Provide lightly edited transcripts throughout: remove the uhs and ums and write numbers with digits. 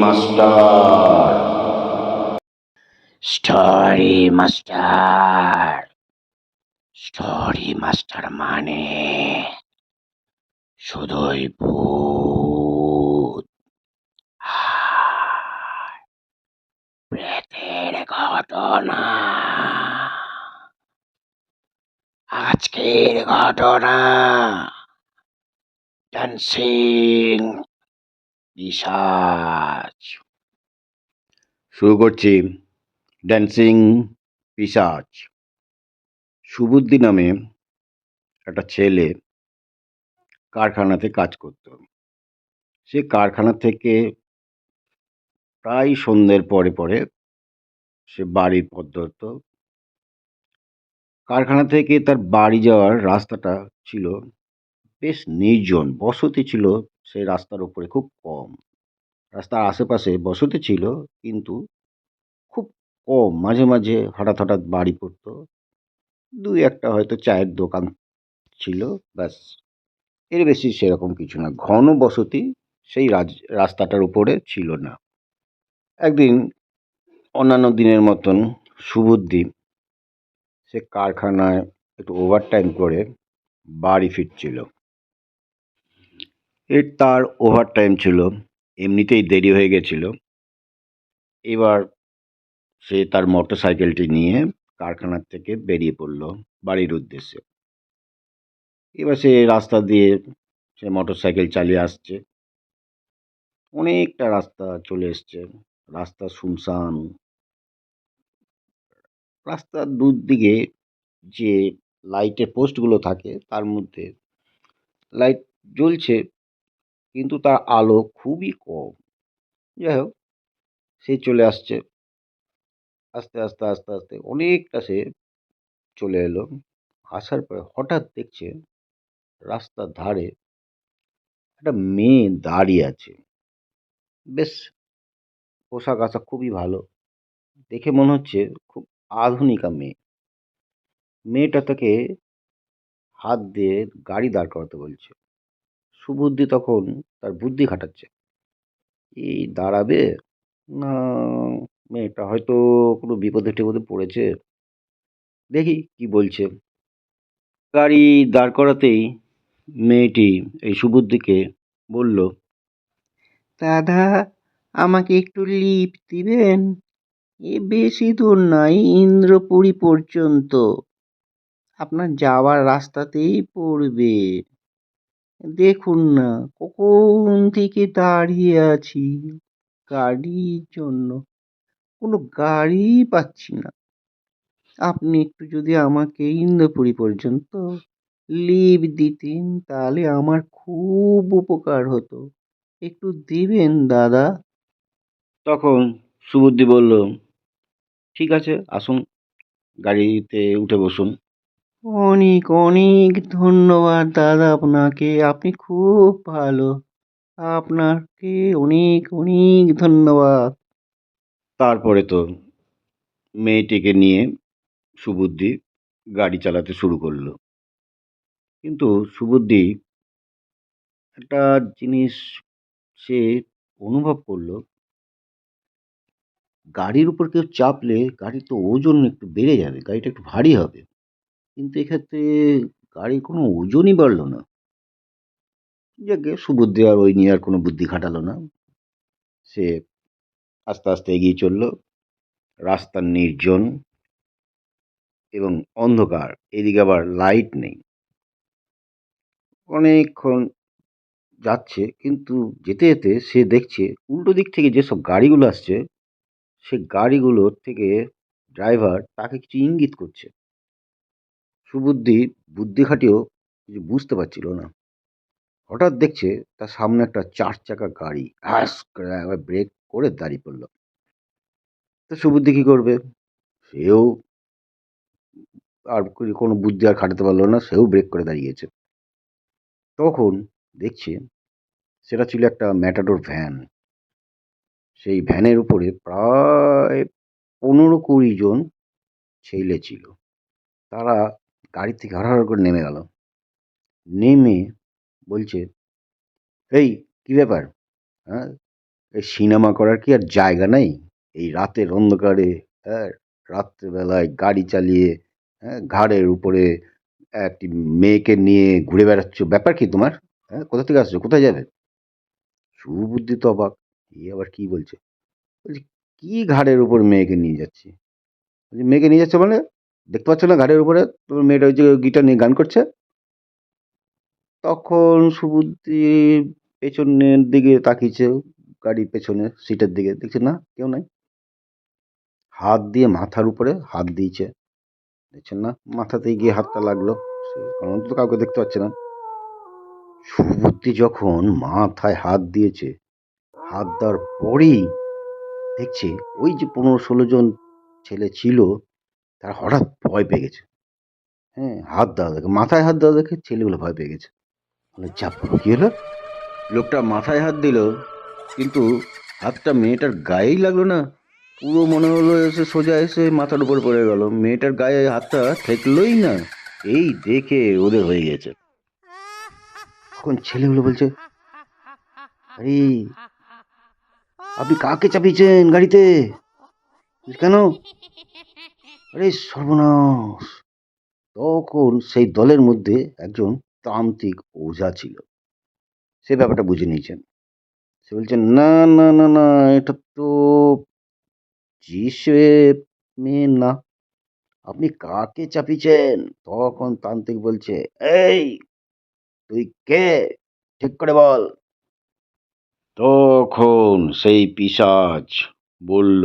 Master. Story master. Story master মানে শুধুই ভূত আর প্রেতের ঘটনা। আজকের ঘটনা ডান্সিং পিশাচ। শুরু করছি ড্যান্সিং পিশাচ। সুবুদ্ধি নামে একটা ছেলে কারখানাতে কাজ করত। সে কারখানা থেকে প্রায় সন্ধ্যের পরে পরে সে বাড়ির পথ ধরত। কারখানা থেকে তার বাড়ি যাওয়ার রাস্তাটা ছিল বেশ নির্জন, বসতি ছিল সেই রাস্তার উপরে খুব কম। রাস্তার আশেপাশে বসতি ছিল কিন্তু খুব কম, মাঝে মাঝে হঠাৎ হঠাৎ বাড়ি পড়তো। দুই একটা হয়তো চায়ের দোকান ছিল, ব্যাস, এর বেশি সেরকম কিছু না। ঘন বসতি সেই রাস্তাটার উপরে ছিল না। একদিন অন্যান্য দিনের মতন সুবুদ্ধি সে কারখানায় একটু ওভারটাইম করে বাড়ি ফিরছিল। তার ওভারটাইম ছিল, এমনিতেই দেরি হয়ে গেছিল। এবার সে তার মোটর সাইকেলটি নিয়ে কারখানার থেকে বেরিয়ে পড়ল বাড়ির উদ্দেশ্যে। এবার সে রাস্তা দিয়ে সে মোটর সাইকেল চালিয়ে আসছে। অনেকটা রাস্তা চলে এসছে, রাস্তা শুনশান। রাস্তার দুদিকে যে লাইটের পোস্টগুলো থাকে তার মধ্যে লাইট জ্বলছে, কিন্তু তার আলো খুবই কম। যাই হোক, সে চলে আসছে আস্তে আস্তে আস্তে আস্তে, অনেকটা সে চলে এলো। আসার পরে হঠাৎ দেখছে রাস্তার ধারে একটা মেয়ে দাঁড়িয়ে আছে। বেশ, পোশাক আশাক খুবই ভালো, দেখে মনে হচ্ছে খুব আধুনিকা মেয়ে। মেয়েটা তাকে হাত দিয়ে গাড়ি দাঁড় করাতে বলছে। সুবুদ্ধি তখন তার বুদ্ধি খাটাচ্ছে, এই দাঁড়াবে না, মেয়েটা হয়তো কোনো বিপদে টিপদে পড়েছে, দেখি কি বলছে। গাড়ি দাঁড় করাতেই মেয়েটি এই সুবুদ্ধিকে বলল, দাদা, আমাকে একটু লিফট দিবেন? এ বেশি দূর নয়, ইন্দ্রপুরী পর্যন্ত। আপনার যাওয়ার রাস্তাতেই পড়বে। দেখুন না, কখন থেকে দাঁড়িয়ে আছি গাড়ির জন্য, কোনো গাড়ি পাচ্ছি না। আপনি একটু যদি আমাকে ইন্দ্রপুরী পর্যন্ত লিফট দিতেন তাহলে আমার খুব উপকার হতো। একটু দিবেন দাদা? তখন সুবুদ্ধি বলল, ঠিক আছে, আসুন, গাড়িতে উঠে বসুন। অনেক অনেক ধন্যবাদ দাদা আপনাকে, আপনি খুব ভালো। আপনাকে অনেক অনেক ধন্যবাদ। তারপরে তো মেয়েটিকে নিয়ে সুবুদ্ধি গাড়ি চালাতে শুরু করলো। কিন্তু সুবুদ্ধি একটা জিনিস সে অনুভব করলো, গাড়ির উপর কেউ চাপলে গাড়ির তো ওজন একটু বেড়ে যাবে, গাড়িটা একটু ভারী হবে। কিন্তু এক্ষেত্রে গাড়ির কোনো ওজনই বাড়লো না। যাকে সুবুদ্ধি আর ওই নিয়ে আর কোনো বুদ্ধি খাটালো না। সে আস্তে আস্তে এগিয়ে চলল। রাস্তা নির্জন এবং অন্ধকার, এদিকে আবার লাইট নেই। অনেকক্ষণ যাচ্ছে, কিন্তু যেতে যেতে সে দেখছে উল্টো দিক থেকে যেসব গাড়িগুলো আসছে, সে গাড়িগুলোর থেকে ড্রাইভার তাকে কিছু ইঙ্গিত করছে। সুবুদ্ধি বুদ্ধি খাটিয়েও কিছু বুঝতে পারছিল না। হঠাৎ দেখছে তার সামনে একটা ৪ চাকা গাড়ি হ্যাস করে একবার ব্রেক করে দাঁড়িয়ে পড়ল। তো সুবুদ্ধি কি করবে? সেও আর কোনো বুদ্ধি আর খাটাতে পারলো না, সেও ব্রেক করে দাঁড়িয়েছে। তখন দেখছে সেটা ছিল একটা ম্যাটাডোর ভ্যান। সেই ভ্যানের উপরে প্রায় ১৫-২০ জন ছেলে ছিল। তারা গাড়ি থেকে হড়হড় করে নেমে গেল। নেমে বলছে, এই কি ব্যাপার, হ্যাঁ, এই সিনেমা করার কি আর জায়গা নাই? এই রাতের অন্ধকারে, হ্যাঁ, রাত্রেবেলায় গাড়ি চালিয়ে, হ্যাঁ, ঘাড়ের উপরে একটি মেয়েকে নিয়ে ঘুরে বেড়াচ্ছ। ব্যাপার কি তোমার? হ্যাঁ, কোথা থেকে আসছো? কোথায় যাবে? সুবুদ্ধি তো অবাক। এ আবার কি বলছে? বলছি, কি ঘাড়ের উপর মেয়েকে নিয়ে যাচ্ছি? বলছি, মেয়েকে নিয়ে যাচ্ছে মানে? দেখতে পাচ্ছ না ঘাড়ের উপরে তোমার মেয়েটা ওই যে গিটার নিয়ে গান করছে? তখন সুবুদ্ধি পেছনের দিকে তাকিয়েছে, গাড়ির পেছনে সিটের দিকে, দেখছে না কেউ নাই। হাত দিয়ে মাথার উপরে হাত দিয়েছে, দেখছেন না? মাথাতেই গিয়ে হাতটা লাগলো, সে কারণ তো কাউকে দেখতে পাচ্ছে না। সুবুদ্ধি যখন মাথায় হাত দিয়েছে, হাত দেওয়ার পরেই দেখছে ওই যে 15-16 জন ছেলে ছিল, তারা হঠাৎ ভয় পেয়ে গেছে। হ্যাঁ, হাত দেওয়া দেখে, মাথায় হাত দেওয়া দেখে ছেলেগুলো ভয় পেয়ে গেছে। মানে যা বাবা, কি হলো? লোকটা মাথায় হাত দিল, কিন্তু হাতটা মেয়েটার গায়েই লাগলো না। পুরো মনে হলো এসে সোজা এসে মাথার উপর পড়ে গেল, মেয়েটার গায়ে হাতটা ঠেকলোই না। এই দেখে ওদের হয়ে গেছে। তখন ছেলেগুলো বলছে, আরে আপনি কাকে চাপিয়েছেন গাড়িতে? বলছি, কেন? আরে সর্বনাশ! তখন সেই দলের মধ্যে একজন তান্ত্রিক ওঝা ছিল, সে ব্যাপারটা বুঝে নিয়েছেন। সে বলছেন, না না না না, এটা তো যিশু মেয়ে না, আপনি কাকে চাপিয়েছেন? তখন তান্ত্রিক বলছে, এই তুই কে, ঠিক করে বল। তখন সেই পিশাচ বলল,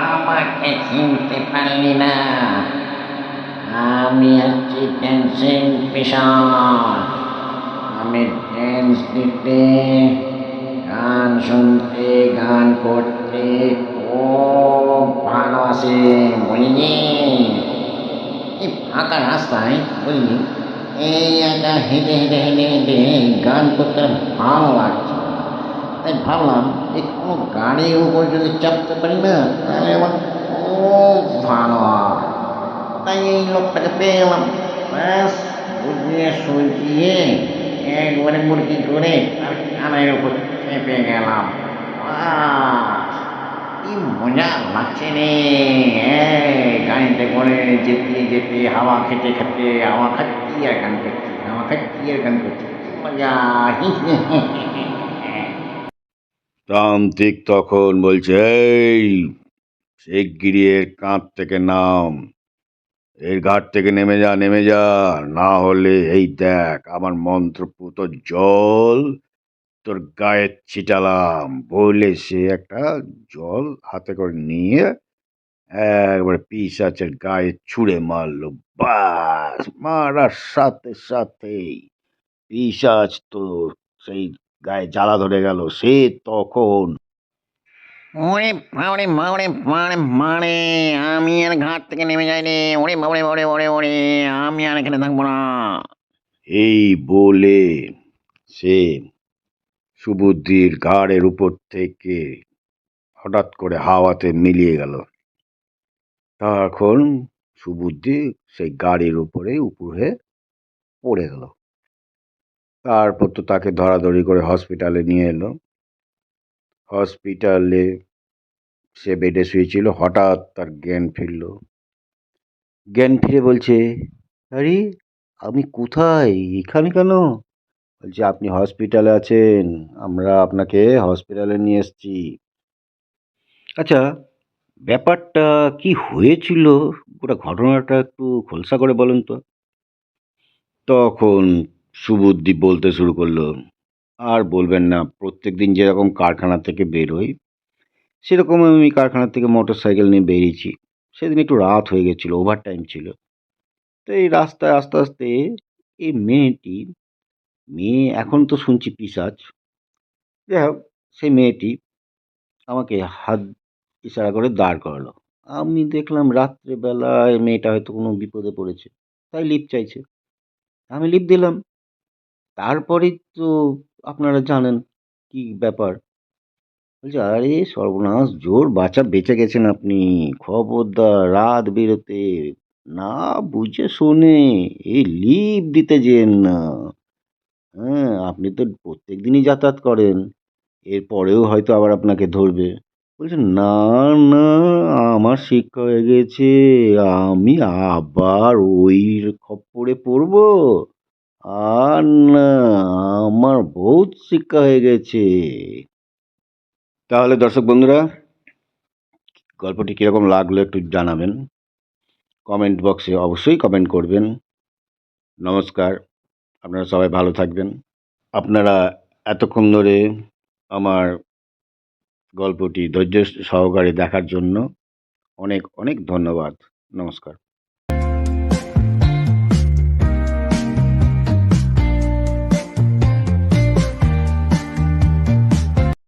আমাকে চিনতে পারলি না? আমি হচ্ছি ড্যান্সিং পিশাচ। আমি ড্যান্স দিতে, গান শুনতে, গান করতে খুব ভালোবাসি, বুঝলি? এই ফাঁকা রাস্তায়, বুঝলি, এই একা হেঁটে হেঁটে হেঁটে হেঁটে গান করতে ভালো লাগছে। তাই ভাবলাম যে কোনো গাড়ির উপর যদি চাপতে পারি না, তাহলে আমার খুব ভালো হয়। তাই এই লোকটাকে পেয়ে গেলাম, ব্যাস বুঝিয়ে সুঝিয়ে একবারে মুরগি করে তার কানের উপর চেপে গেলাম। বাস, কি মজা লাগছে রে! গাড়িতে করে যেতে যেতে, হাওয়া খেতে খেতে, হাওয়া খাচ্ছি আর গান করছি, হাওয়া খাচ্ছি আর গান করছি, কি মজা! তান্ত্রিক তখন বলছে, এই শিগগিরি এর কাঁধ থেকে নাম, এর ঘাট থেকে নেমে যা, নেমে যা, না হলে এই দেখ আমার মন্ত্রপুত জল তোর গায়ে ছিটালাম। বলে সে একটা জল হাতে করে নিয়ে একবারে পিশাচের গায়ে ছুঁড়ে মারলো। বাস, মারার সাথে সাথেই পিশাচ তো সেই গায়ে জ্বালা ধরে গেল। সে তখন ওরে বাবারে বাবারে বাবারে বাবারে, আমি আর ঘাট থেকে নেমে যাই রে! ওরে বাবারে বাবারে বাবারে বাবারে, আমি আর এখানে থাকবো না। এই বলে সে সুবুদ্ধির ঘাড়ের উপর থেকে হঠাৎ করে হাওয়াতে মিলিয়ে গেল। তখন সুবুদ্ধি সেই গাড়ির উপরে পড়ে গেল। তারপর তো তাকে ধরাধরি করে হসপিটালে নিয়ে এলো। হসপিটালে সে বেডে শুয়েছিল, হঠাৎ তার জ্ঞান ফিরল। জ্ঞান ফিরে বলছে, আরে আমি কোথায়, এখানে কেন? বলছে, আপনি হসপিটালে আছেন, আমরা আপনাকে হসপিটালে নিয়ে এসেছি। আচ্ছা, ব্যাপারটা কি হয়েছিল, পুরো ঘটনাটা একটু খোলসা করে বলেন তো। তখন সুবুদ্ধি বলতে শুরু করলো, আর বলবেন না, প্রত্যেকদিন যেরকম কারখানা থেকে বেরোই, সেরকম আমি কারখানা থেকে মোটর সাইকেল নিয়ে বেরিয়েছি। সেদিন একটু রাত হয়ে গেছিলো, ওভার টাইম ছিল। তো এই রাস্তায় আস্তে আস্তে এই মেয়ে এখন তো শুনছি পিশাচ, যাই হোক, সেই মেয়েটি আমাকে হাত ইশারা করে দাঁড় করালো। আমি দেখলাম রাত্রেবেলায় মেয়েটা হয়তো কোনো বিপদে পড়েছে, তাই লিফট চাইছে। আমি লিফট দিলাম। তারপরেই তো আপনারা জানেন কি ব্যাপার। বলছে, আরে সর্বনাশ, জোর বাঁচা বেঁচে গেছেন আপনি। খবরদার রাত বেরোতে না বুঝে শুনে এই লিফট দিতে যেন না। হ্যাঁ, আপনি তো প্রত্যেক দিনই যাতায়াত করেন, এরপরেও হয়তো আবার আপনাকে ধরবে। বলছেন, না না, আমার শিক্ষা হয়ে গেছে, আমি আবার ওই খপ্পরে পড়বো? আর না, আমার বহুত শিক্ষা হয়ে গেছে। তাহলে দর্শক বন্ধুরা, গল্পটি কীরকম লাগলো একটু জানাবেন, কমেন্ট বক্সে অবশ্যই কমেন্ট করবেন। নমস্কার, আপনারা সবাই ভালো থাকবেন। আপনারা এতক্ষণ ধরে আমার গল্পটি ধৈর্য সহকারে দেখার জন্য অনেক অনেক ধন্যবাদ। নমস্কার।